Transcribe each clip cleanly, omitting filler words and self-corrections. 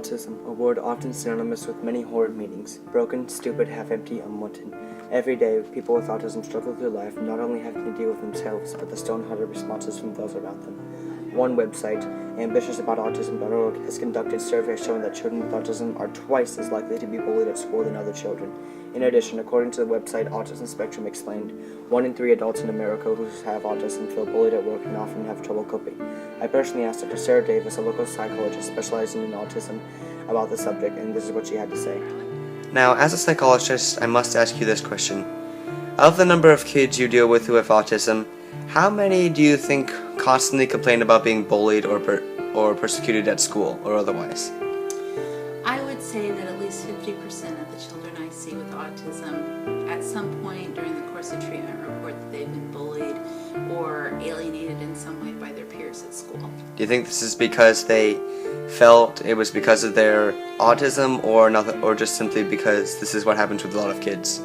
Autism, a word often synonymous with many horrid meanings: broken, stupid, half-empty, unwanted. Every day, people with autism struggle through life, not only having to deal with themselves, but the stone-hearted responses from those around them. One website, ambitiousautism.org, has conducted surveys showing that children with autism are twice as likely to be bullied at school than other children. In addition, according to the website Autism Spectrum Explained, 1 in 3 adults in America who have autism feel bullied at work and often have trouble coping. I personally asked Dr. Sarah Davis, a local psychologist specializing in autism, about the subject, and this is what she had to say. Now, as a psychologist, I must ask you this question. Of the number of kids you deal with who have autism, how many do you think constantly complain about being bullied or persecuted at school or otherwise? I would say that at least 50% of the children I see with autism at some point during the course of treatment report that they've been bullied or alienated in some way by their peers at school. Do you think this is because they felt it was because of their autism or just simply because this is what happens with a lot of kids?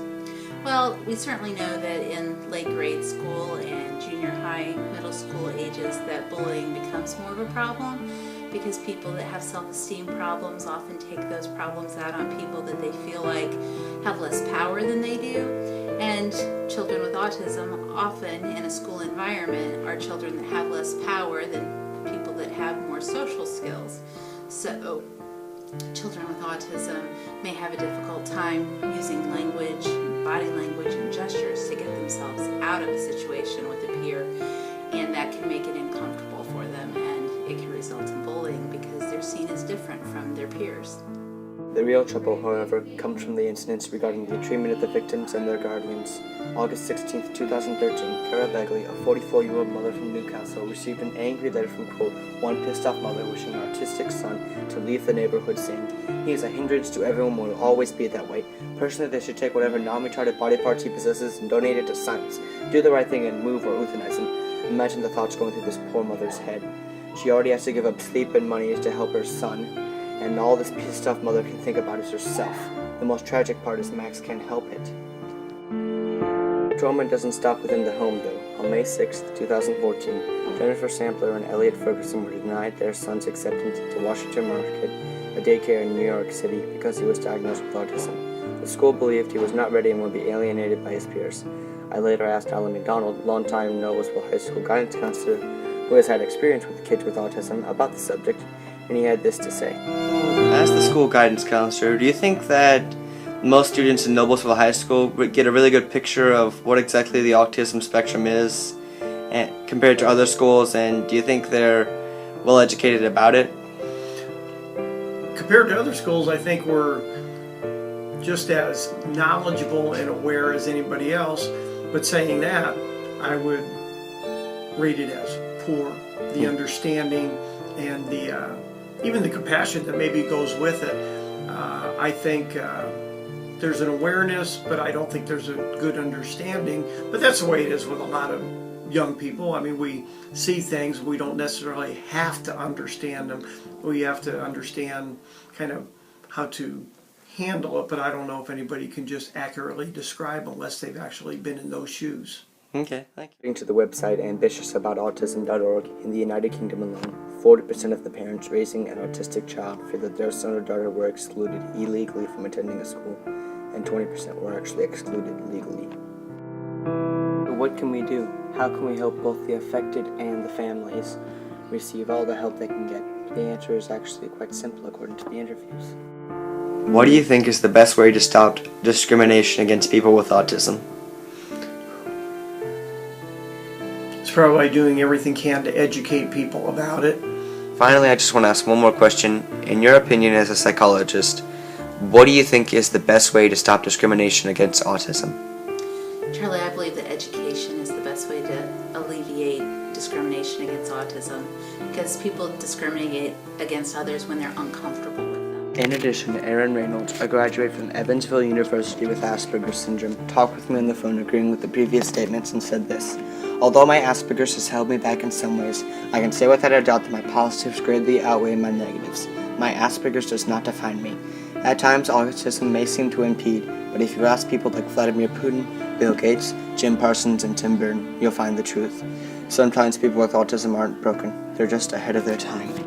Well, we certainly know that in late grade school and junior high, middle school ages that bullying becomes more of a problem because people that have self-esteem problems often take those problems out on people that they feel like have less power than they do. And children with autism often in a school environment are children that have less power than people that have more social skills. So children with autism may have a difficult time using language, body language, and gestures to get themselves out of a situation with a peer, and that can make it uncomfortable for them, and it can result in bullying because they're seen as different from their peers. The real trouble, however, comes from the incidents regarding the treatment of the victims and their guardians. August 16, 2013, Cara Begley, a 44-year-old mother from Newcastle, received an angry letter from, quote, one pissed-off mother wishing her autistic son to leave the neighborhood, saying, "He is a hindrance to everyone, will always be that way. Personally, they should take whatever non-retarded body parts he possesses and donate it to science. Do the right thing and move or euthanize him." Imagine the thoughts going through this poor mother's head. She already has to give up sleep and money to help her son, and all this pissed-off mother can think about is herself. The most tragic part is Max can't help it. Trauma doesn't stop within the home, though. On May 6, 2014, Jennifer Sampler and Elliot Ferguson were denied their son's acceptance to Washington Market, a daycare in New York City, because he was diagnosed with autism. The school believed he was not ready and would be alienated by his peers. I later asked Alan McDonald, longtime Noblesville High School guidance counselor who has had experience with kids with autism, about the subject, and he had this to say. As the school guidance counselor, do you think that most students in Noblesville High School get a really good picture of what exactly the autism spectrum is compared to other schools, and do you think they're well educated about it? Compared to other schools, I think we're just as knowledgeable and aware as anybody else, but saying that, I would rate it as poor. The understanding and the even the compassion that maybe goes with it. I think there's an awareness, but I don't think there's a good understanding. But that's the way it is with a lot of young people. I mean, we see things, we don't necessarily have to understand them. We have to understand kind of how to handle it, but I don't know if anybody can just accurately describe unless they've actually been in those shoes. Okay, thank you. According to the website ambitiousautism.org, in the United Kingdom alone, 40% of the parents raising an autistic child feel that their son or daughter were excluded illegally from attending a school, and 20% were actually excluded legally. So what can we do? How can we help both the affected and the families receive all the help they can get? The answer is actually quite simple according to the interviews. What do you think is the best way to stop discrimination against people with autism? It's probably doing everything can to educate people about it. Finally, I just want to ask one more question. In your opinion as a psychologist, what do you think is the best way to stop discrimination against autism? Charlie, I believe that education is the best way to alleviate discrimination against autism because people discriminate against others when they're uncomfortable with them. In addition, Aaron Reynolds, a graduate from Evansville University with Asperger's syndrome, talked with me on the phone agreeing with the previous statements and said this: "Although my Asperger's has held me back in some ways, I can say without a doubt that my positives greatly outweigh my negatives. My Asperger's does not define me. At times, autism may seem to impede, but if you ask people like Vladimir Putin, Bill Gates, Jim Parsons, and Tim Burton, you'll find the truth. Sometimes people with autism aren't broken, they're just ahead of their time."